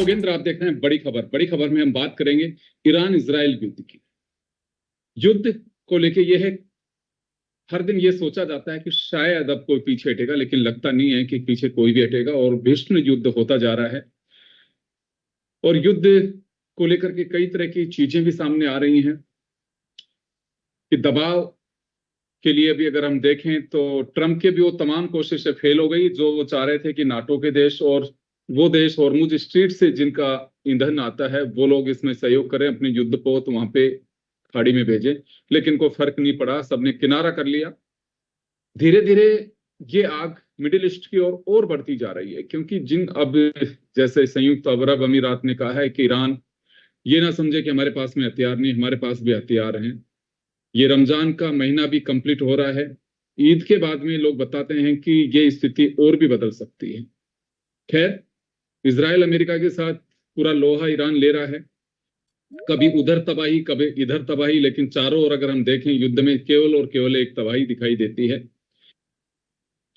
योगेंद्र, आप देख रहे हैं बड़ी खबर। बड़ी खबर में हम बात करेंगे ईरान इजराइल युद्ध की। युद्ध को लेके यह है, हर दिन ये सोचा जाता है कि शायद अब कोई पीछे हटेगा, लेकिन लगता नहीं है कि पीछे कोई भी हटेगा और भीषण युद्ध होता जा रहा है। और युद्ध को लेकर के कई तरह की चीजें भी सामने आ रही हैं कि दबाव के लिए भी अगर हम देखें तो ट्रंप के भी वो तमाम कोशिशें फेल हो गई जो वो चाह रहे थे कि नाटो के देश और वो देश हॉर्मुज स्ट्रीट से जिनका ईंधन आता है वो लोग इसमें सहयोग करें, अपने युद्ध पोत वहां पे खाड़ी में भेजें। लेकिन कोई फर्क नहीं पड़ा, सबने किनारा कर लिया। धीरे धीरे ये आग मिडिल ईस्ट की ओर और बढ़ती जा रही है, क्योंकि जिन अब जैसे संयुक्त अरब अमीरात ने कहा है कि ईरान ये ना समझे कि हमारे पास में हथियार नहीं, हमारे पास भी हथियार हैं। ये रमजान का महीना भी कंप्लीट हो रहा है, ईद के बाद में लोग बताते हैं कि ये स्थिति और भी बदल सकती है। खैर, इजराइल अमेरिका के साथ पूरा लोहा ईरान ले रहा है, कभी उधर तबाही कभी इधर तबाही, लेकिन चारों ओर अगर हम देखें युद्ध में केवल और केवल एक तबाही दिखाई देती है।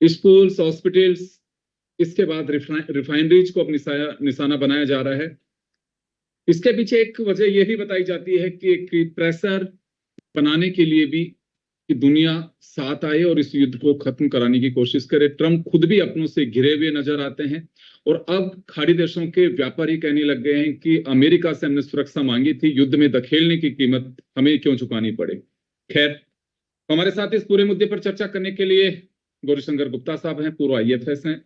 स्कूल्स, हॉस्पिटल्स, इसके बाद रिफाइनरीज को अब निशाना बनाया जा रहा है। इसके पीछे एक वजह यह भी बताई जाती है कि एक प्रेशर बनाने के लिए भी कि दुनिया साथ आए और इस युद्ध को खत्म कराने की कोशिश करे। ट्रंप खुद भी अपनों से घिरे हुए नजर आते हैं और अब खाड़ी देशों के व्यापारी कहने लग गए हैं कि अमेरिका से हमने सुरक्षा मांगी थी, युद्ध में धकेलने की कीमत हमें क्यों चुकानी पड़े। खैर, हमारे साथ इस पूरे मुद्दे पर चर्चा करने के लिए गौरीशंकर गुप्ता साहब हैं, पूर्व IFS हैं,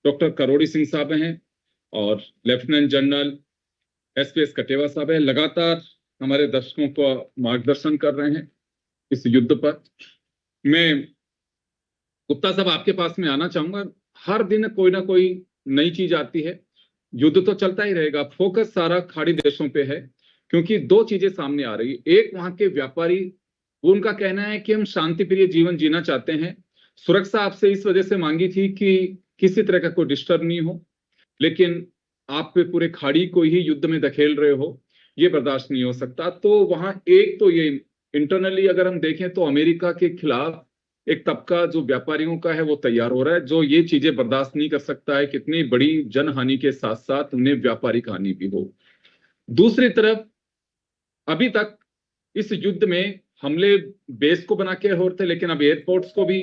डॉक्टर करोड़ी सिंह साहब हैं और लेफ्टिनेंट जनरल SPS कटेवा साहब हैं। लगातार हमारे दर्शकों को मार्गदर्शन कर रहे हैं इस युद्ध पर। मैं गुप्ता साहब आपके पास में आना चाहूंगा। हर दिन कोई ना कोई नई चीज आती है, युद्ध तो चलता ही रहेगा, फोकस सारा खाड़ी देशों पे है, क्योंकि दो चीजें सामने आ रही है। एक, वहां के व्यापारी, वो उनका कहना है कि हम शांति प्रिय जीवन जीना चाहते हैं, सुरक्षा आपसे इस वजह से मांगी थी कि किसी तरह का कोई डिस्टर्ब नहीं हो, लेकिन आप पे पूरे खाड़ी को ही युद्ध में धकेल रहे हो, ये बर्दाश्त नहीं हो सकता। तो वहां एक तो ये इंटरनली अगर हम देखें तो अमेरिका के खिलाफ एक तबका जो व्यापारियों का है वो तैयार हो रहा है, जो ये चीजें बर्दाश्त नहीं कर सकता है कितनी बड़ी जनहानि के साथ साथ उन्हें व्यापारिक हानि भी हो। दूसरी तरफ अभी तक इस युद्ध में हमले बेस को बना के हो रहे थे, लेकिन अब एयरपोर्ट्स को भी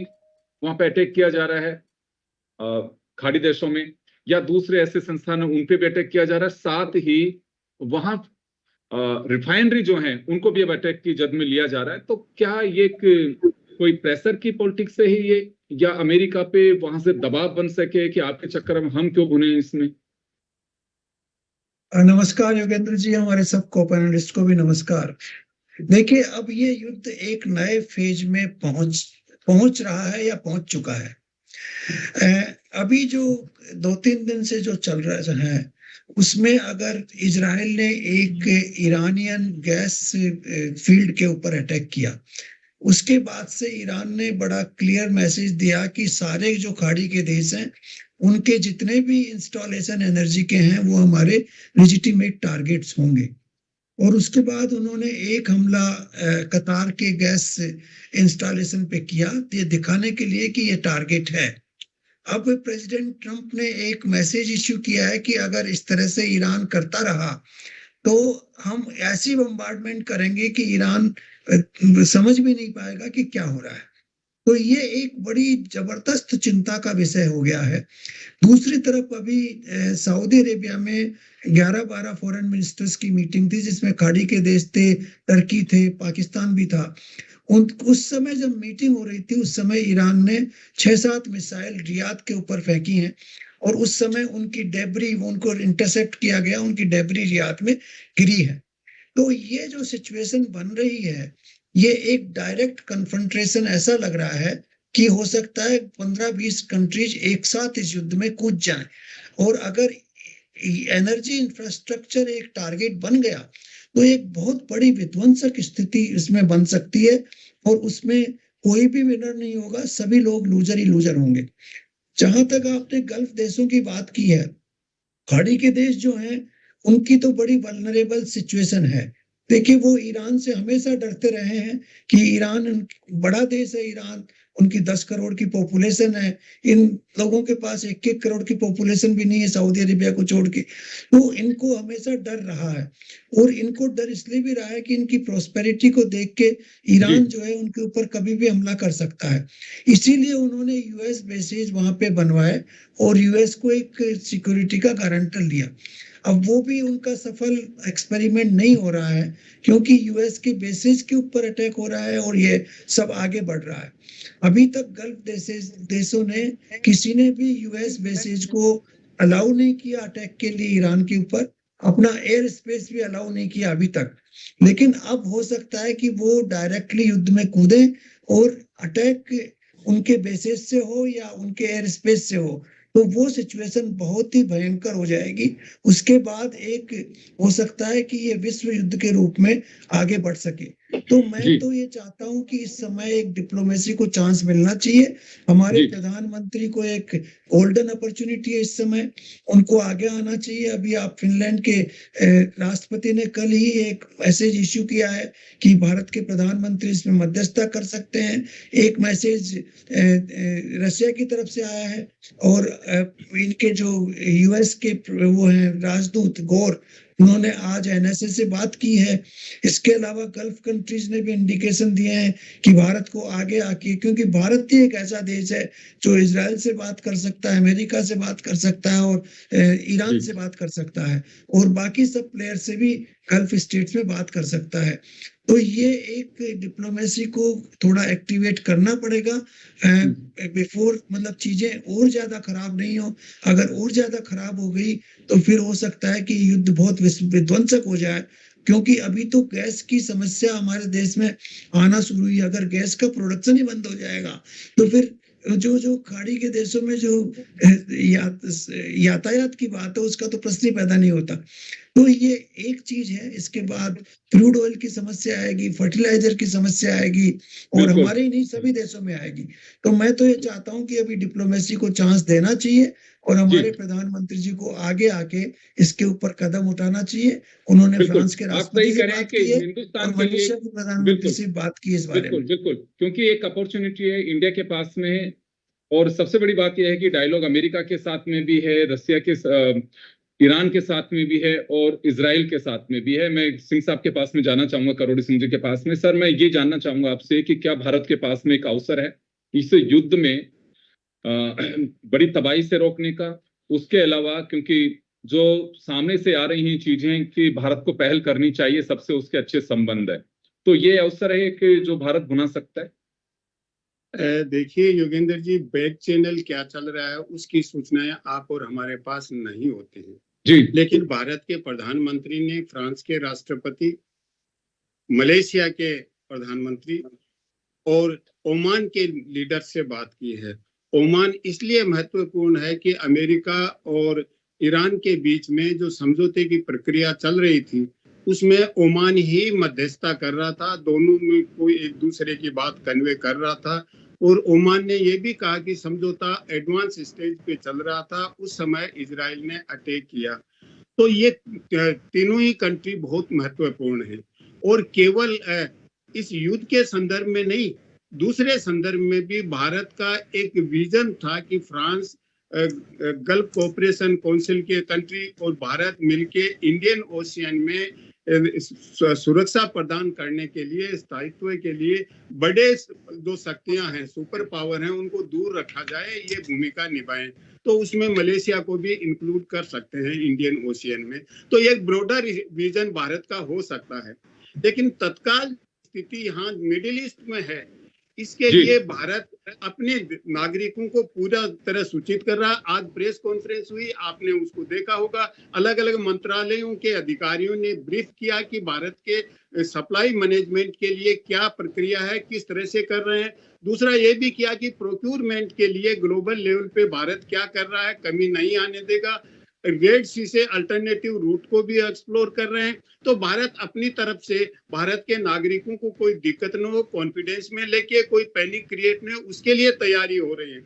वहां पे अटैक किया जा रहा है खाड़ी देशों में, या दूसरे ऐसे संस्थान उन पे भी अटैक किया जा रहा है। साथ ही वहां रिफाइनरी जो है उनको भी अब अटैक की जद में लिया जा रहा है। तो क्या ये कोई प्रेशर की पॉलिटिक्स से ही ये, या अमेरिका पे वहां से दबाव बन सके कि आपके चक्कर में हम क्यों भुने इसमें? नमस्कार योगेंद्र जी, हमारे सब को पैनलिस्ट को भी नमस्कार। देखिए, अब ये युद्ध एक नए फेज में पहुंच रहा है या पहुंच चुका है। अभी जो 2-3 दिन से जो चल रहा है उसमें अगर इजराइल ने एक ईरानियन गैस फील्ड के ऊपर अटैक किया, उसके बाद से ईरान ने बड़ा क्लियर मैसेज दिया कि सारे जो खाड़ी के देश हैं उनके जितने भी इंस्टॉलेशन एनर्जी के हैं वो हमारे लेजिटिमेट टारगेट्स होंगे। और उसके बाद उन्होंने एक हमला कतार के गैस इंस्टॉलेशन पे किया, ये दिखाने के लिए कि ये टारगेट है। अब प्रेसिडेंट ट्रंप ने एक मैसेज इश्यू किया है कि अगर इस तरह से ईरान करता रहा तो हम ऐसी बम्बार्डमेंट करेंगे कि ईरान समझ भी नहीं पाएगा कि क्या हो रहा है। तो ये एक बड़ी जबरदस्त चिंता का विषय हो गया है। दूसरी तरफ अभी सऊदी अरेबिया में 11-12 फॉरेन मिनिस्टर्स की मीटिंग थी, जिसमें खाड़ी के देश थे, टर्की थे, पाकिस्तान भी था। उस समय जब मीटिंग हो रही थी उस समय ईरान ने 6-7 मिसाइल रियाद के ऊपर फेंकी हैं और उस समय उनकी डेब्री, उनको इंटरसेप्ट किया गया, उनकी डेब्री रियाद में गिरी है। तो ये जो सिचुएशन बन रही है, ये एक डायरेक्ट कन्फ्रंटेशन ऐसा लग रहा है कि हो सकता है 15-20 कंट्रीज एक साथ इस युद्ध में कूद जाएं। और अगर एनर्जी इंफ्रास्ट्रक्चर एक टारगेट बन गया तो एक बहुत बड़ी विध्वंसक स्थिति इसमें बन सकती है और उसमें कोई भी विनर नहीं होगा, सभी लोग लूजर ही लूजर होंगे। जहां तक आपने गल्फ देशों की बात की है, खाड़ी के देश जो हैं उनकी तो बड़ी वल्नरेबल सिचुएशन है। देखिए, वो ईरान से हमेशा डरते रहे हैं कि ईरान बड़ा देश है ईरान, उनकी 10 करोड़ की पॉपुलेशन है, इन लोगों के पास 1-1 करोड़ की पॉपुलेशन भी नहीं है सऊदी अरेबिया को छोड़ के। तो इनको हमेशा डर रहा है, और इनको डर इसलिए भी रहा है कि इनकी प्रॉस्पेरिटी को देख के ईरान जो है उनके ऊपर कभी भी हमला कर सकता है। इसीलिए उन्होंने यूएस बेसेस वहां पे बनवाए और यूएस को एक सिक्योरिटी का गारंटर लिया। अब वो भी उनका सफल एक्सपेरिमेंट नहीं हो रहा है, क्योंकि यूएस के बेसिस के ऊपर अटैक हो रहा है और ये सब आगे बढ़ रहा है। अभी तक गल्फ देशों ने किसी ने भी यूएस बेसिस को अलाउ नहीं किया अटैक के लिए ईरान के ऊपर, अपना एयर स्पेस भी अलाउ नहीं किया अभी तक। लेकिन अब हो सकता है कि वो डायरेक्टली युद्ध में कूदे और अटैक उनके बेसिस से हो या उनके एयर स्पेस से हो, तो वो सिचुएशन बहुत ही भयंकर हो जाएगी। उसके बाद एक हो सकता है कि ये विश्व युद्ध के रूप में आगे बढ़ सके। तो मैं तो ये चाहता हूं कि इस समय एक डिप्लोमेसी को चांस मिलना चाहिए। हमारे प्रधानमंत्री को एक गोल्डन अपॉर्चुनिटी है इस समय, उनको आगे आना चाहिए। अभी आप फिनलैंड के राष्ट्रपति ने कल ही एक मैसेज इश्यू किया है कि भारत के प्रधानमंत्री इसमें मध्यस्थता कर सकते हैं। एक मैसेज रशिया की तरफ से आया है, और इनके जो यूएस के वो हैं राजदूत गौर, उन्होंने आज एनएसए से बात की है। इसके अलावा गल्फ कंट्रीज ने भी इंडिकेशन दिए हैं कि भारत को आगे आके, क्योंकि भारत ही एक ऐसा देश है जो इजराइल से बात कर सकता है, अमेरिका से बात कर सकता है और ईरान से बात कर सकता है, और बाकी सब प्लेयर से भी गल्फ स्टेट्स में बात कर सकता है। तो ये एक डिप्लोमेसी को थोड़ा एक्टिवेट करना पड़ेगा बिफोर, मतलब चीजें और ज्यादा खराब नहीं हो। अगर और ज्यादा खराब हो गई तो फिर हो सकता है कि युद्ध बहुत विध्वंसक हो जाए, क्योंकि अभी तो गैस की समस्या हमारे देश में आना शुरू हुई। अगर गैस का प्रोडक्शन ही बंद हो जाएगा तो फिर जो खाड़ी के देशों में जो यातायात की बात है उसका तो प्रश्न ही पैदा नहीं होता। तो ये एक चीज है। इसके बाद क्रूड ऑयल की समस्या आएगी, फर्टिलाइजर की समस्या आएगी, और हमारे ही नहीं सभी देशों में आएगी। तो मैं तो ये चाहता हूं कि अभी डिप्लोमेसी को चांस देना चाहिए और हमारे प्रधानमंत्री जी को आगे आके इसके ऊपर कदम उठाना चाहिए। उन्होंने फ्रांस के राष्ट्रपति से बात की है और मलेशिया के प्रधानमंत्री से बात की इस बारे में। बिल्कुल, क्योंकि एक अपॉर्चुनिटी है इंडिया के पास में, और सबसे बड़ी बात यह है कि डायलॉग अमेरिका के साथ में भी है, रशिया के ईरान के साथ में भी है और इजराइल के साथ में भी है। मैं सिंह साहब के पास में जाना चाहूंगा, करोड़ी सिंह जी के पास में। सर, मैं ये जानना चाहूंगा आपसे कि क्या भारत के पास में एक अवसर है इस युद्ध में बड़ी तबाही से रोकने का? उसके अलावा क्योंकि जो सामने से आ रही हैं चीजें कि भारत को पहल करनी चाहिए, सबसे उसके अच्छे संबंध है, तो ये अवसर है कि जो भारत बुना सकता है। देखिए योगेंद्र जी, बैक चैनल क्या चल रहा है उसकी सूचनाएं आप और हमारे पास नहीं होती हैं जी। लेकिन भारत के प्रधानमंत्री ने फ्रांस के राष्ट्रपति, मलेशिया के प्रधानमंत्री और ओमान के लीडर से बात की है। ओमान इसलिए महत्वपूर्ण है कि अमेरिका और ईरान के बीच में जो समझौते की प्रक्रिया चल रही थी उसमें ओमान ही मध्यस्थता कर रहा था, दोनों में कोई एक दूसरे की बात कन्वे कर रहा था। और ओमान ने यह भी कहा कि समझौता एडवांस स्टेज पे चल रहा था, उस समय इजराइल ने अटैक किया। तो ये तीनों ही कंट्री बहुत महत्वपूर्ण है, और केवल इस युद्ध के संदर्भ में नहीं, दूसरे संदर्भ में भी भारत का एक विजन था कि फ्रांस गल्फ कोऑपरेशन काउंसिल के कंट्री और भारत मिलके इंडियन ओशियन में सुरक्षा प्रदान करने के लिए, स्थायित्व के लिए बड़े जो शक्तियां हैं, सुपर पावर हैं, उनको दूर रखा जाए, ये भूमिका निभाएं। तो उसमें मलेशिया को भी इंक्लूड कर सकते हैं इंडियन ओशियन में। तो एक ब्रॉडर विजन भारत का हो सकता है, लेकिन तत्काल स्थिति यहाँ मिडिल ईस्ट में है, इसके लिए भारत अपने नागरिकों को पूरा तरह सूचित कर रहा है। आज प्रेस कॉन्फ्रेंस हुई, आपने उसको देखा होगा, अलग अलग मंत्रालयों के अधिकारियों ने ब्रीफ किया कि भारत के सप्लाई मैनेजमेंट के लिए क्या प्रक्रिया है, किस तरह से कर रहे हैं। दूसरा ये भी किया कि प्रोक्यूरमेंट के लिए ग्लोबल लेवल पे भारत क्या कर रहा है, कमी नहीं आने देगा। रेड सी से अल्टरनेटिव रूट को भी एक्सप्लोर कर रहे हैं। तो भारत अपनी तरफ से भारत के नागरिकों को कोई दिक्कत न हो, कॉन्फिडेंस में लेके कोई पैनिक क्रिएट न हो, उसके लिए तैयारी हो रही है।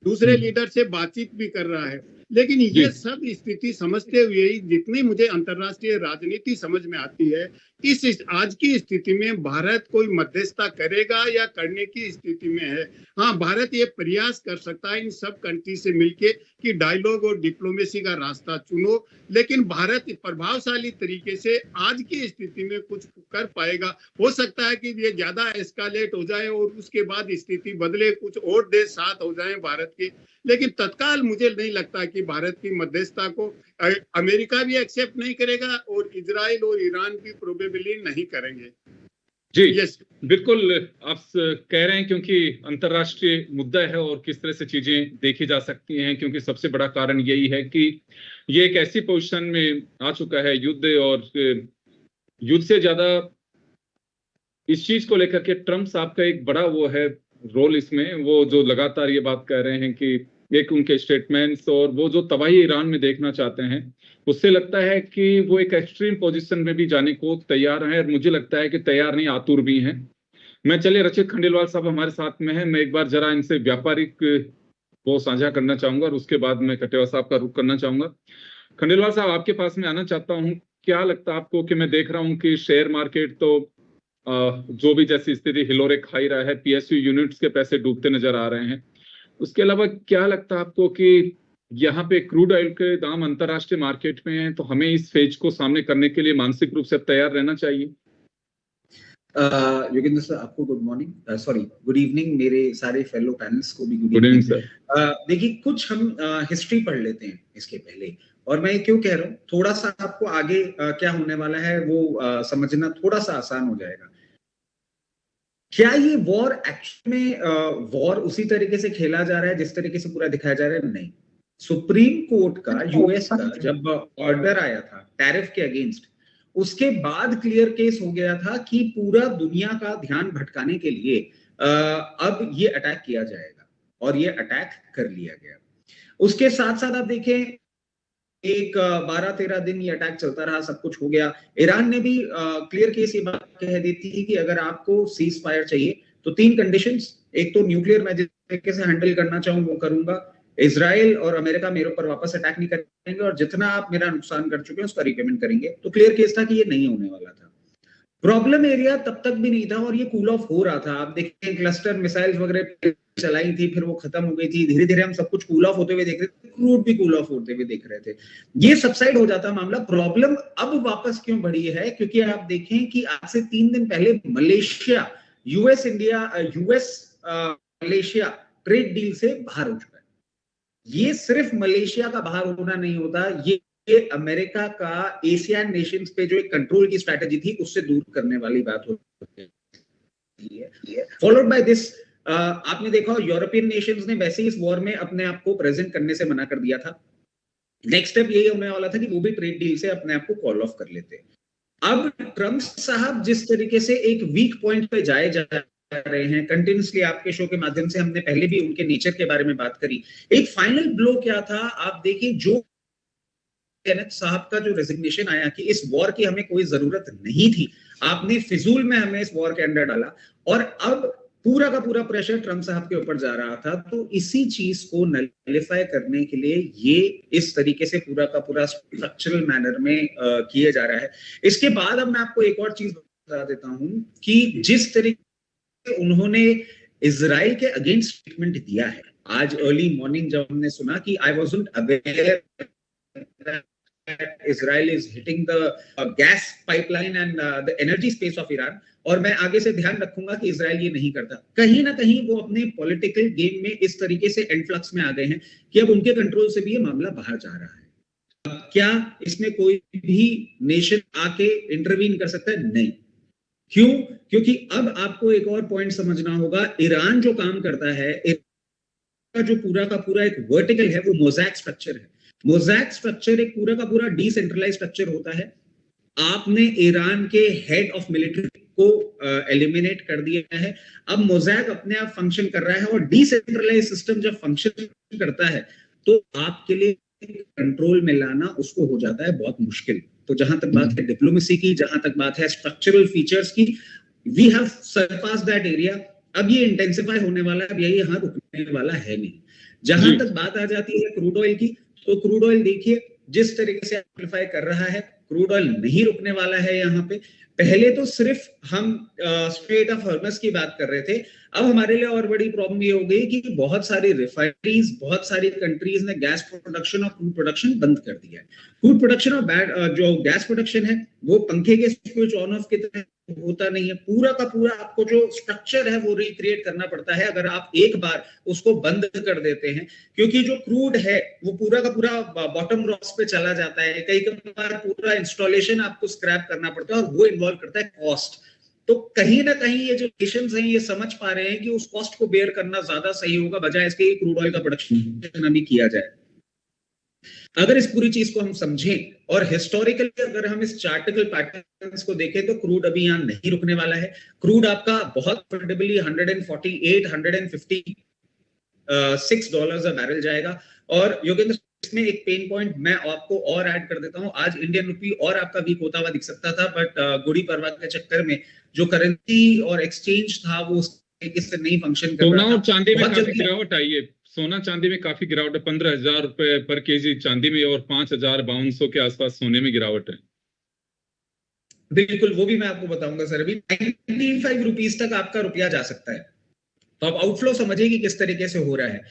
दूसरे लीडर से बातचीत भी कर रहा है, लेकिन जी। ये सब स्थिति समझते हुए ही जितनी मुझे अंतर्राष्ट्रीय राजनीति समझ में आती है, इस आज की स्थिति में भारत कोई मध्यस्थता करेगा या करने की स्थिति में है। हाँ, भारत ये प्रयास कर सकता है इन सब कंट्री से मिलके कि डायलॉग और डिप्लोमेसी का रास्ता चुनो, लेकिन भारत प्रभावशाली तरीके से आज की स्थिति में कुछ कर पाएगा। हो सकता है कि ये ज्यादा एस्कालेट हो जाए और उसके बाद स्थिति बदले, कुछ और देश साथ हो जाएं भारत के, लेकिन तत्काल मुझे नहीं लगता कि भारत की मध्यस्थता को अमेरिका भी एक्सेप्ट नहीं करेगा और इजराइल और ईरान भी प्रोबेबली नहीं करेंगे। जी, यस, बिल्कुल आप कह रहे हैं क्योंकि अंतर्राष्ट्रीय मुद्दा है और किस तरह से चीजें देखी जा सकती हैं, क्योंकि सबसे बड़ा कारण यही है कि ये एक ऐसी पोजीशन में आ चुका है युद्ध, और युद्ध से ज्यादा इस चीज को लेकर के ट्रम्प साहब का एक बड़ा वो है रोल इसमें, वो जो लगातार ये बात कह रहे हैं कि एक उनके स्टेटमेंट्स और वो जो तबाही ईरान में देखना चाहते हैं, उससे लगता है कि वो एक एक्सट्रीम पोजीशन में भी जाने को तैयार हैं, और मुझे लगता है कि तैयार नहीं, आतुर भी हैं। मैं चलिए, रचित खंडेलवाल साहब हमारे साथ में हैं, मैं एक बार जरा इनसे व्यापारिक वो साझा करना चाहूंगा और उसके बाद मैं कटेवा साहब का रुख करना चाहूंगा। खंडेलवाल साहब, आपके पास में आना चाहता हूँ। क्या लगता है आपको कि मैं देख रहा हूँ कि शेयर मार्केट तो जो भी जैसी स्थिति हिलोरे खा ही रहा है, पीएसयू यूनिट्स के पैसे डूबते नजर आ रहे हैं। उसके अलावा क्या लगता है आपको कि यहाँ पे क्रूड ऑयल के दाम अंतरराष्ट्रीय मार्केट में हैं, तो हमें इस फेज को सामने करने के लिए मानसिक रूप से तैयार रहना चाहिए? योगेंद्र सर, आपको good morning, sorry good evening, मेरे सारे फेलो पैनल्स को भी गुड इवनिंग सर। देखिए, कुछ हम हिस्ट्री पढ़ लेते हैं इसके पहले, और मैं क्यों कह रहा हूँ, थोड़ा सा आपको आगे क्या होने वाला है वो समझना थोड़ा सा आसान हो जाएगा। क्या ये वॉर एक्चुअली में वॉर उसी तरीके से खेला जा रहा है जिस तरीके से पूरा दिखाया जा रहा है? नहीं। सुप्रीम कोर्ट का, यूएस का जब ऑर्डर आया था टैरिफ के अगेंस्ट, उसके बाद क्लियर केस हो गया था कि पूरा दुनिया का ध्यान भटकाने के लिए अब ये अटैक किया जाएगा, और ये अटैक कर लिया गया। उसके साथ साथ आप देखें, एक 12-13 दिन ये अटैक चलता रहा, सब कुछ हो गया। ईरान ने भी क्लियर केस ये बात कह दी थी कि अगर आपको सीज फायर चाहिए तो 3 कंडीशंस, एक तो न्यूक्लियर मैं जिस तरीके से हैंडल करना चाहूं वो करूंगा, इजराइल और अमेरिका मेरे ऊपर वापस अटैक नहीं करेंगे, और जितना आप मेरा नुकसान कर चुके हैं उसका रिपेमेंट करेंगे। तो क्लियर केस था कि ये नहीं होने वाला था। प्रॉब्लम एरिया तब तक भी नहीं था और ये कूल ऑफ हो रहा था। आप देखें, क्लस्टर मिसाइल्स वगैरह चलाई थी, फिर वो खत्म हो गई थी, धीरे धीरे हम सब कुछ कूल ऑफ होते हुए देख रहे थे, क्रूड भी कूल ऑफ होते हुए देख रहे थे। ये सबसाइड हो जाता मामला। प्रॉब्लम अब वापस क्यों बढ़ी है? क्योंकि आप देखें कि आज से 3 दिन पहले Malaysia US Malaysia trade deal से बाहर हो चुका है। ये सिर्फ मलेशिया का बाहर होना नहीं होता, ये अमेरिका का एशियन नेशंस पे जो एक कंट्रोल की स्ट्रैटेजी थी उससे दूर करने वाली बात होती है। फॉलोड बाय दिस, आपने देखा यूरोपियन नेशंस ने वैसे ही इस वॉर में अपने आप को प्रेजेंट करने से मना कर दिया था। नेक्स्ट स्टेप यही होने वाला था कि वो भी ट्रेड डील से अपने आप को कॉल ऑफ कर लेते। अब ट्रम्प साहब जिस तरीके से एक वीक पॉइंट पे जाए जा रहे हैं, कंटिन्यूसली आपके शो के माध्यम से हमने पहले भी उनके नेचर के बारे में बात करी। एक फाइनल ब्लो क्या था, आप देखिए, जो केनेथ साहब का जो रेजिग्नेशन आया कि इस वॉर की हमें कोई जरूरत नहीं थी, आपने फिजूल में हमें इस वॉर के अंडर डाला, और अब पूरा का पूरा प्रेशर ट्रम्प साहब के ऊपर जा रहा था। तो इसी चीज को नलिफाई करने के लिए ये इस तरीके से पूरा का पूरा स्ट्रक्चरल मैनर में किया जा रहा है। इसके बाद अब मैं आपको एक और चीज बता देता हूं कि जिस तरीके से उन्होंने इजराइल के अगेंस्ट स्टेटमेंट दिया है, आज अर्ली मॉर्निंग जब हमने सुना कि I wasn't aware Israel is hitting the gas pipeline and the energy space of Iran, और मैं आगे से ध्यान रखूंगा कि इजराइल ये नहीं करता। कहीं ना कहीं वो अपने पॉलिटिकल गेम में इस तरीके से एंडफ्लक्स में आ गए हैं कि अब उनके कंट्रोल से भी ये मामला बाहर जा रहा है। क्या इसमें कोई भी नेशन आके इंटरवीन कर सकता है? नहीं। क्यों? क्योंकि अब आपको एक और पॉइंट समझना होगा। ईरान जो काम करता है, जो पूरा का पूरा एक वर्टिकल है, वो मोज़ैक स्ट्रक्चर है। मोज़ैक स्ट्रक्चर एक पूरा का पूरा डिसेंट्रलाइज स्ट्रक्चर होता है। आपने ईरान के हेड ऑफ मिलिट्री को एलिमिनेट कर दिया है। अब मोज़ैक अपने आप फंक्शन कर रहा है, और डिसेंट्रलाइज सिस्टम जब फंक्शन करता है तो आपके लिए कंट्रोल में लाना उसको हो जाता है बहुत मुश्किल। तो जहां तक बात है डिप्लोमेसी की, जहां तक बात है स्ट्रक्चरल फीचर्स की, we have surpassed that area. अब ये इंटेंसिफाई होने वाला है, अब यही यहाँ रुकने वाला है नहीं। जहां तक बात आ जाती है क्रूड ऑयल की, तो क्रूड ऑयल देखिए जिस तरीके से एम्प्लीफाई कर रहा है, क्रूड ऑयल नहीं रुकने वाला है यहाँ पे। पहले तो सिर्फ हम स्ट्रेट ऑफ हॉर्मस की बात कर रहे थे, अब हमारे लिए और बड़ी प्रॉब्लम ये हो गई कि बहुत सारी रिफाइनरीज, बहुत सारी कंट्रीज ने गैस प्रोडक्शन और क्रूड प्रोडक्शन बंद कर दिया है। क्रूड प्रोडक्शन और जो गैस प्रोडक्शन है वो पंखे के स्विच ऑन ऑफ की तरह होता नहीं है, पूरा का पूरा आपको जो स्ट्रक्चर है वो रिक्रिएट करना पड़ता है अगर आप एक बार उसको बंद कर देते हैं, क्योंकि जो क्रूड है वो पूरा का पूरा बॉटम रॉक्स पे चला जाता है। कई बार पूरा इंस्टॉलेशन आपको स्क्रैप करना पड़ता है और वो इन्वॉल्व करता है कॉस्ट। तो कहीं ना कहीं ये जो नेशंस हैं ये समझ पा रहे हैं कि उस कॉस्ट को बेयर करना ज्यादा सही होगा बजाय इसके कि क्रूड ऑयल का प्रोडक्शन अभी किया जाए। अगर इस पूरी चीज को हम समझें और हिस्टोरिकली अगर हम इस चार्टिकल पैटर्न्स को देखें तो क्रूड अभी यहाँ नहीं रुकने वाला है। क्रूड आपका बहुत कंफर्टेबली 148, 156 डॉलर्स अ बैरल जाएगा। और योगेंद्र, इसमें एक पेन पॉइंट मैं आपको और ऐड कर देता हूं, आज इंडियन रुपी और आपका वीक होता हुआ दिख सकता था, बट गुड़ी पड़वा के चक्कर में जो करेंसी और एक्सचेंज था वो उस तरीके से नहीं फंक्शन कर सोना रहा और था। चांदी में बहुत काफी जल्दी गिरावट आई है। सोना चांदी में काफी गिरावट है, 15,000 रुपए पर केजी चांदी में और 5,5200 के आसपास सोने में गिरावट है। बिल्कुल, वो भी मैं आपको बताऊंगा सर। अभी 95 रुपीज तक आपका रुपया जा सकता है। तो आप आउटफ्लो समझिए कि किस तरीके से हो रहा है।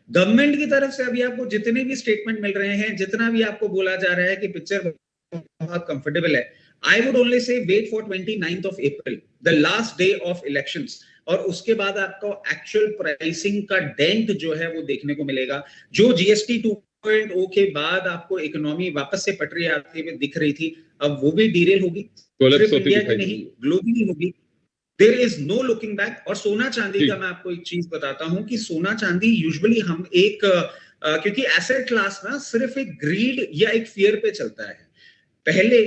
गवर्नमेंट की तरफ से अभी आपको जितने भी स्टेटमेंट मिल रहे हैं, जितना भी आपको बोला जा रहा है कि पिक्चर बहुत कंफर्टेबल है, I would only say wait for 29th of April, the last day of elections, और उसके बाद आपको एक्चुअल प्राइसिंग का डेंट जो है वो देखने को मिलेगा। जो जीएसटी 2.0 के बाद आपको इकोनॉमी वापस से पटरी आती हुई दिख रही थी, अब वो भी डीरेल होगी, सिर्फ इंडिया की नहीं ग्लोबली होगी। There is no looking back. और सोना चांदी का मैं आपको एक चीज बताता हूं कि सोना चांदी यूजुअली हम एक क्योंकि एसेट क्लास ना सिर्फ एक ग्रीड या एक फियर पे चलता है। पहले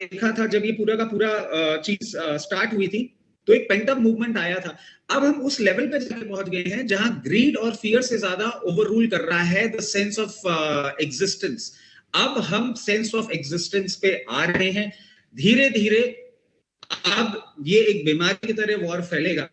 देखा था जब ये पूरा का पूरा चीज स्टार्ट हुई थी तो एक पेंट अप मूवमेंट आया था। अब हम उस लेवल पे जाके पहुंच गए हैं जहां ग्रीड और फियर से ज्यादा ओवररूल कर रहा है द सेंस ऑफ एग्जिस्टेंस। अब हम सेंस ऑफ एग्जिस्टेंस पे आ रहे हैं धीरे धीरे। अब ये एक बीमारी की तरह वॉर फैलेगा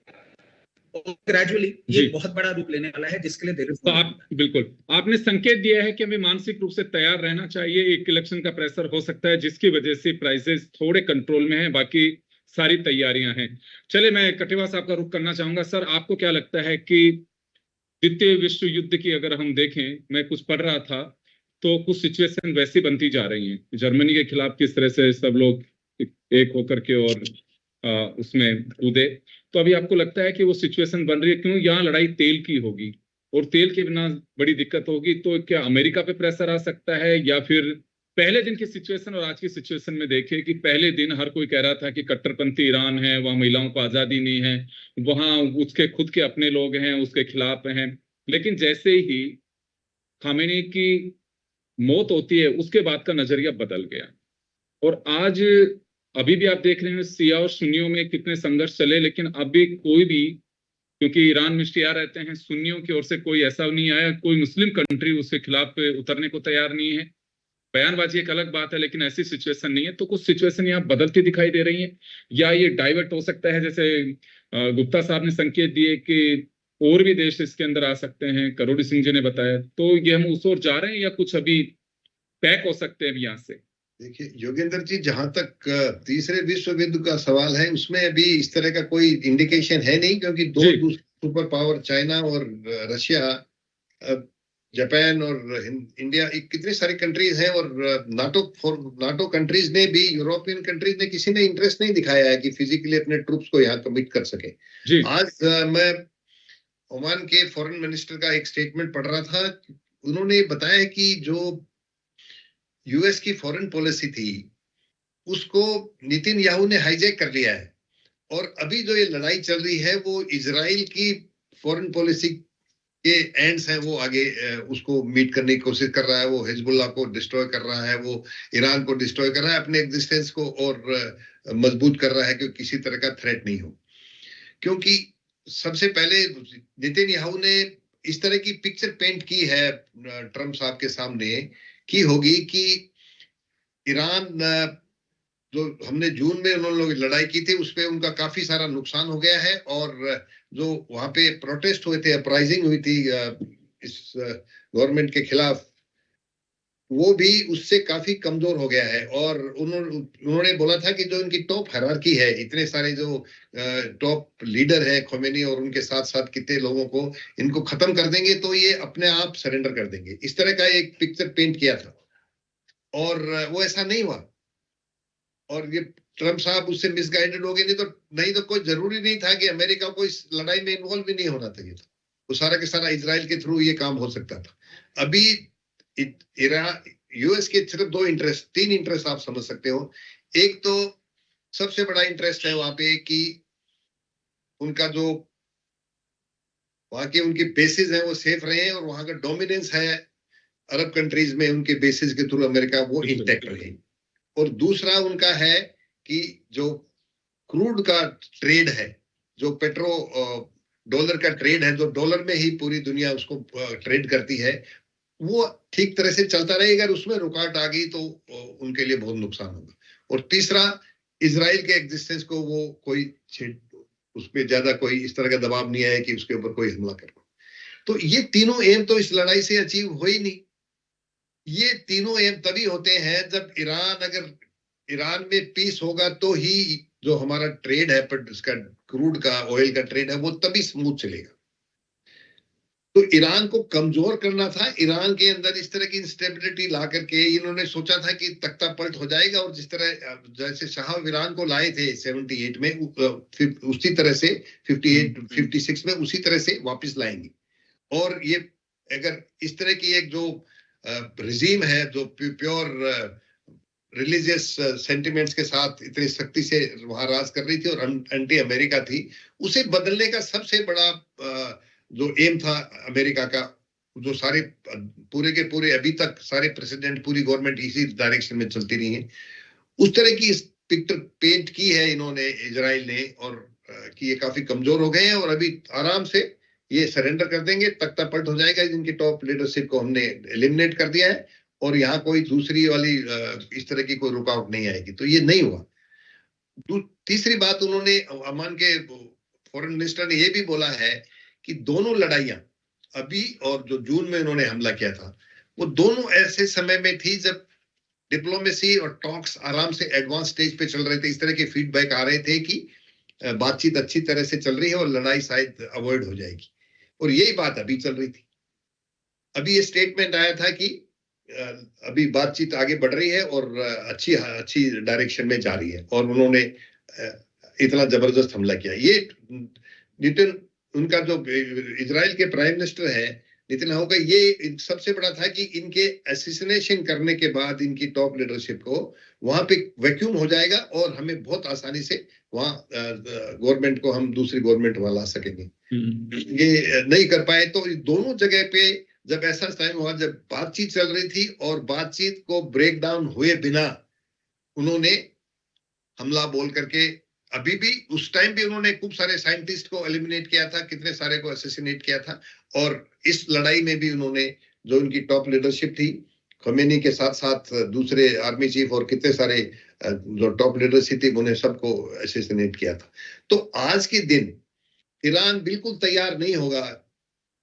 और ग्रेजुअली ये बहुत बड़ा रूप लेने वाला है, जिसके लिए तो आप बिल्कुल आपने संकेत दिया है कि हमें मानसिक रूप से तैयार रहना चाहिए। एक इलेक्शन का प्रेशर हो सकता है जिसकी वजह से प्राइसेस थोड़े कंट्रोल में हैं, बाकी सारी तैयारियां हैं। चले, मैं कटिवा साहब का रुख करना चाहूंगा। सर, आपको क्या लगता है कि द्वितीय विश्व युद्ध की अगर हम देखें, मैं कुछ पढ़ रहा था तो कुछ सिचुएशन वैसी बनती जा रही हैं। जर्मनी के खिलाफ किस तरह से सब लोग एक होकर के और उसमें कूदे, तो अभी आपको लगता है कि वो सिचुएशन बन रही है? क्यों? यहाँ लड़ाई तेल की होगी और तेल के बिना बड़ी दिक्कत होगी। तो क्या अमेरिका पे प्रेशर आ सकता है, या फिर पहले दिन की सिचुएशन और आज की सिचुएशन में देखें कि पहले दिन हर कोई कह रहा था कि कट्टरपंथी ईरान है, वहां महिलाओं को आजादी नहीं है, वहां उसके खुद के अपने लोग हैं उसके खिलाफ हैं, लेकिन जैसे ही खामेनी की मौत होती है उसके बाद का नजरिया बदल गया। और आज अभी भी आप देख रहे हैं शिया और सुन्नियों में कितने संघर्ष चले, लेकिन अभी कोई भी, क्योंकि ईरान में शिया रहते हैं, सुन्नियों की ओर से कोई ऐसा नहीं आया, कोई मुस्लिम कंट्री उसके खिलाफ उतरने को तैयार नहीं है। बयानबाजी एक अलग बात है, लेकिन ऐसी सिचुएशन नहीं है। तो कुछ सिचुएशन यहाँ बदलती दिखाई दे रही है, या ये डाइवर्ट हो सकता है? जैसे गुप्ता साहब ने संकेत दिए कि और भी देश इसके अंदर आ सकते हैं, करोड़ी सिंह जी ने बताया, तो ये हम उस ओर जा रहे हैं या कुछ अभी पैक हो सकते हैं यहाँ से? देखिए योगेंद्र जी, जहां तक तीसरे विश्व युद्ध का सवाल है उसमें अभी इस तरह का कोई इंडिकेशन है नहीं, क्योंकि दो सुपर पावर चाइना और रशिया, जापान और इंडिया, कितनी सारी कंट्रीज हैं, और नाटो कंट्रीज ने भी, यूरोपियन कंट्रीज ने, किसी ने इंटरेस्ट नहीं दिखाया है कि फिजिकली अपने ट्रूप्स को यहाँ कमिट कर सके। आज मैं ओमान के फॉरेन मिनिस्टर का एक स्टेटमेंट पढ़ रहा था। उन्होंने बताया कि जो यूएस की फॉरेन पॉलिसी थी उसको नितिन याहू ने हाईजैक कर लिया है, और अभी जो ये लड़ाई चल रही है वो इजराइल की फॉरेन पॉलिसी के एंड्स हैं, वो आगे उसको मीट करने की कोशिश कर रहा है। वो हिजबुल्लाह को डिस्ट्रॉय कर रहा है, वो ईरान को डिस्ट्रॉय कर रहा है, अपने एग्जिस्टेंस को और मजबूत कर रहा है कि किसी तरह का थ्रेट नहीं हो। क्योंकि सबसे पहले नितिन याहू ने इस तरह की पिक्चर पेंट की है ट्रम्प साहब के सामने की होगी कि ईरान, जो हमने जून में उन्होंने लोग लड़ाई की थी उस पे उनका काफी सारा नुकसान हो गया है, और जो वहां पे प्रोटेस्ट हुए थे, अपराइजिंग हुई थी इस गवर्नमेंट के खिलाफ, वो भी उससे काफी कमजोर हो गया है। और उन्होंने बोला था कि जो इनकी टॉप हायरार्की है, इतने सारे जो टॉप लीडर है खोमेनी और उनके साथ साथ कितने लोगों को, इनको खत्म कर देंगे तो ये अपने आप सरेंडर कर देंगे। इस तरह का एक पिक्चर पेंट किया था और वो ऐसा नहीं हुआ। और ये ट्रम्प साहब उससे मिसगाइडेड हो गए। नहीं तो कोई जरूरी नहीं था कि अमेरिका को इस लड़ाई में इन्वॉल्व भी नहीं होना चाहिए था। वो सारा के सारा इजराइल के थ्रू ये काम हो सकता था। अभी यूएस के सिर्फ तीन इंटरेस्ट आप समझ सकते हो। एक तो सबसे बड़ा इंटरेस्ट है वहां पे कि उनका जो वहां के उनकी बेसिस है वो सेफ रहे और वहां का डोमिनेंस है अरब कंट्रीज में उनके बेसिस के थ्रू अमेरिका वो इंटैक्ट रहे। और दूसरा उनका है कि जो क्रूड का ट्रेड है, जो डॉलर का ट्रेड है, जो डॉलर में ही पूरी दुनिया उसको ट्रेड करती है, वो ठीक तरह से चलता रहेगा। अगर उसमें रुकावट आ गई तो उनके लिए बहुत नुकसान होगा। और तीसरा, इजराइल के एग्जिस्टेंस को वो कोई उसमें ज्यादा कोई इस तरह का दबाव नहीं आया कि उसके ऊपर कोई हमला कर। तो ये तीनों एम तो इस लड़ाई से अचीव हो ही नहीं। ये तीनों एम तभी होते हैं जब अगर ईरान में पीस होगा तो ही जो हमारा ट्रेड है, पर इसका क्रूड का, ऑयल का ट्रेड है, वो तभी स्मूथ चलेगा। तो ईरान को कमजोर करना था। ईरान के अंदर इस तरह की इंस्टेबिलिटी ला करके इन्होंने सोचा था कि तख्ता पलट हो जाएगा और जिस तरह जैसे शाह ईरान को लाए थे 78 में, उसी तरह से 56 में उसी तरह से वापस लाएंगे। और ये अगर इस तरह की एक जो रिजीम है जो प्योर रिलीजियस सेंटिमेंट्स के साथ इतनी सख्ती से वहां राज कर रही थी और एंटी अमेरिका थी, उसे बदलने का सबसे बड़ा जो एम था अमेरिका का, जो सारे पूरे के पूरे अभी तक सारे प्रेसिडेंट, पूरी गवर्नमेंट इसी डायरेक्शन में चलती रही है। उस तरह की पिक्चर पेंट की है इन्होंने, इजराइल ने, और कि ये काफी कमजोर हो गए हैं और अभी आराम से ये सरेंडर कर देंगे, तख्ता पलट हो जाएगा। इनकी टॉप लीडरशिप को हमने एलिमिनेट कर दिया है और यहाँ कोई दूसरी वाली इस तरह की कोई रुकावट नहीं आएगी। तो ये नहीं हुआ। तीसरी बात, उन्होंने ओमान के फॉरेन मिनिस्टर ने ये भी बोला है कि दोनों लड़ाइयां अभी और जो जून में उन्होंने हमला किया था, वो दोनों ऐसे समय में थी जब डिप्लोमेसी और टॉक्स आराम से एडवांस स्टेज पे चल रहे थे। इस तरह के फीडबैक आ रहे थे कि बातचीत अच्छी तरह से चल रही है और लड़ाई शायद अवॉइड हो जाएगी। और यही बात अभी चल रही थी। अभी ये स्टेटमेंट आया था कि अभी बातचीत आगे बढ़ रही है और अच्छी डायरेक्शन में जा रही है और उन्होंने इतना जबरदस्त हमला किया। ये उनका जो इजराइल के प्राइम मिनिस्टर है नेतन्याहू का, ये सबसे बड़ा था कि इनके असैसिनेशन करने के बाद इनकी टॉप लीडरशिप को वहां पे वैक्यूम हो जाएगा और हमें बहुत आसानी से वहां गवर्नमेंट को हम दूसरी गवर्नमेंट वहां ला सकेंगे। ये नहीं कर पाए। तो दोनों जगह पे जब ऐसा टाइम हुआ जब बातचीत चल रही थी और बातचीत को ब्रेक डाउन हुए बिना उन्होंने हमला बोल करके, अभी भी उस टाइम भी उन्होंने खूब सारे साइंटिस्ट को एलिमिनेट किया था, कितने सारे को असैसिनेट किया था। और इस लड़ाई में भी उन्होंने जो उनकी टॉप लीडरशिप थी, खोमेनी के साथ साथ दूसरे आर्मी चीफ और कितने सारे जो टॉप लीडरशिप थी, उन्हें सबको असैसिनेट किया था। तो आज के दिन ईरान बिल्कुल तैयार नहीं होगा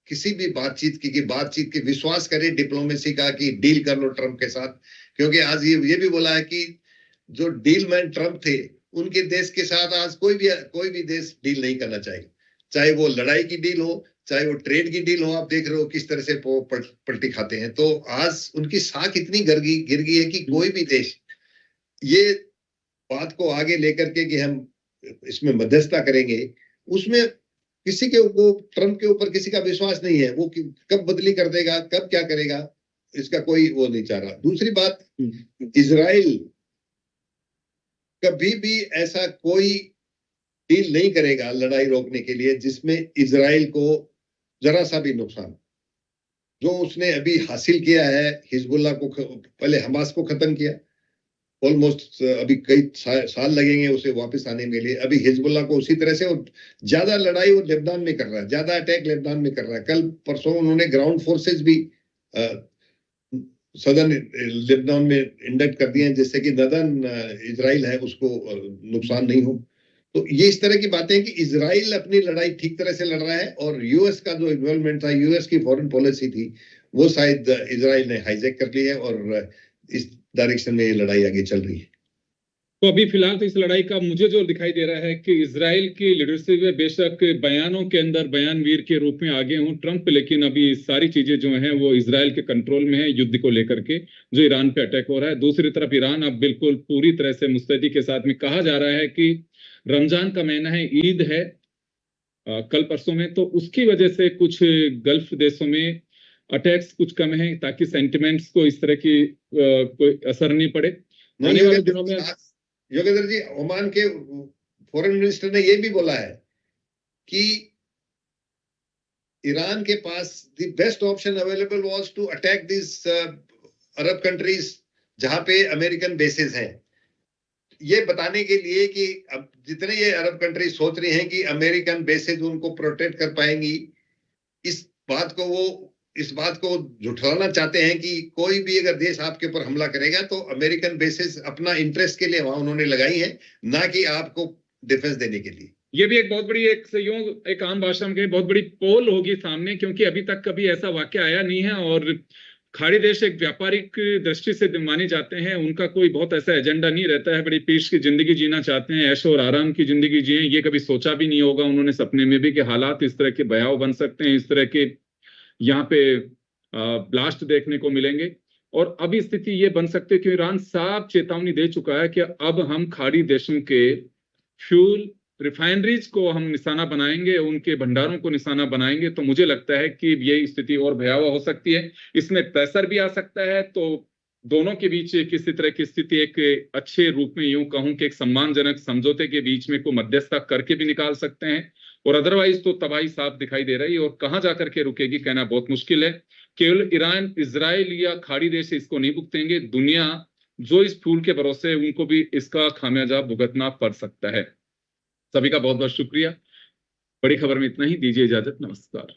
किसी भी बातचीत की, कि बातचीत के विश्वास करे डिप्लोमेसी का कि डील कर लो ट्रंप के साथ। क्योंकि आज ये भी बोला है कि जो डील मैन ट्रंप थे, उनके देश के साथ आज कोई भी देश डील नहीं करना चाहिए, चाहे वो लड़ाई की डील हो, चाहे वो ट्रेड की डील हो। आप देख रहे हो किस तरह से पलटी खाते हैं। तो आज उनकी साख इतनी गिर गई है कि कोई भी देश ये बात को आगे लेकर के कि हम इसमें मध्यस्थता करेंगे, उसमें किसी के ट्रंप के ऊपर किसी का विश्वास नहीं है। वो कब बदली कर देगा, कब क्या करेगा, इसका कोई वो नहीं चाह रहा। दूसरी बात, इजराइल कभी भी ऐसा कोई डील नहीं करेगा लड़ाई रोकने के लिए जिसमें इजराइल को जरा सा भी नुकसान। जो उसने अभी हासिल किया है, हिजबुल्लाह को, पहले हमास को खत्म किया, ऑलमोस्ट अभी कई साल लगेंगे उसे वापस आने के लिए। अभी हिजबुल्लाह को उसी तरह से, और ज्यादा लड़ाई वो लेबनान में कर रहा है, ज्यादा अटैक लेबनान में कर रहा है। कल परसों उन्होंने ग्राउंड फोर्सेस भी सदर्न लेबनान में इंडक्ट कर दिए हैं, जिससे कि नदर्न इजराइल है उसको नुकसान नहीं हो। तो ये इस तरह की बातें हैं कि इजराइल अपनी लड़ाई ठीक तरह से लड़ रहा है और यूएस का जो इन्वॉल्वमेंट था, यूएस की फॉरेन पॉलिसी थी, वो शायद इजराइल ने हाईजैक कर ली है और इस डायरेक्शन में ये लड़ाई आगे चल रही है। तो अभी फिलहाल तो इस लड़ाई का मुझे जो दिखाई दे रहा है कि इजराइल की लीडरशिप में बेशक बयानों के अंदर बयानवीर के रूप में आगे हूं ट्रंप, लेकिन अभी सारी चीजें जो हैं वो इजराइल के कंट्रोल में है युद्ध को लेकर के जो ईरान पे अटैक हो रहा है। दूसरी तरफ ईरान अब बिल्कुल पूरी तरह से मुस्तैदी के साथ में, कहा जा रहा है कि रमजान का महीना है, ईद है कल परसों में, तो उसकी वजह से कुछ गल्फ देशों में अटैक्स कुछ कम है ताकि सेंटिमेंट्स को इस तरह की कोई असर नहीं पड़े आने वाले दिनों में। योगेंद्र जी, ओमान के फॉरेन मिनिस्टर ने ये भी बोला है कि ईरान के पास the best option available was to attack this Arab countries जहां पे अमेरिकन बेसेस हैं, ये बताने के लिए कि अब जितने ये अरब कंट्री सोच रही हैं कि अमेरिकन बेसेस उनको प्रोटेक्ट कर पाएंगी, इस बात को झुठलाना चाहते हैं कि कोई भी अगर देश आपके ऊपर हमला करेगा तो अमेरिकन बेसेस अपना इंटरेस्ट के लिए वहां उन्होंने लगाई है, ना कि आपको डिफेंस देने के लिए। ये भी एक बहुत बड़ी एक आम भाषा में बहुत बड़ी पोल होगी सामने, क्योंकि अभी तक कभी ऐसा वाक्य आया नहीं है और खाड़ी देश एक व्यापारिक दृष्टि से माने जाते हैं, उनका कोई बहुत ऐसा एजेंडा नहीं रहता है, बड़ी पीस की जिंदगी जीना चाहते हैं, ऐशो और आराम की जिंदगी जिए। ये कभी सोचा भी नहीं होगा उन्होंने सपने में भी कि हालात इस तरह के भयावह बन सकते हैं, इस तरह के यहाँ पे ब्लास्ट देखने को मिलेंगे। और अभी स्थिति ये बन सकती है कि ईरान साफ चेतावनी दे चुका है कि अब हम खाड़ी देशों के फ्यूल रिफाइनरीज को हम निशाना बनाएंगे, उनके भंडारों को निशाना बनाएंगे। तो मुझे लगता है कि ये स्थिति और भयावह हो सकती है, इसमें प्रेशर भी आ सकता है। तो दोनों के बीच किसी तरह की स्थिति एक अच्छे रूप में, यूं कहूं कि एक सम्मानजनक समझौते के बीच में को मध्यस्थता करके भी निकाल सकते हैं, और अदरवाइज तो तबाही साफ दिखाई दे रही है और कहां जाकर के रुकेगी कहना बहुत मुश्किल है। केवल ईरान, इजराइल या खाड़ी देश इसको नहीं भुगतेंगे, दुनिया जो इस फ्यूल के भरोसे उनको भी इसका खामियाजा भुगतना पड़ सकता है। सभी का बहुत बहुत शुक्रिया। बड़ी खबर में इतना ही, दीजिए इजाजत, नमस्कार।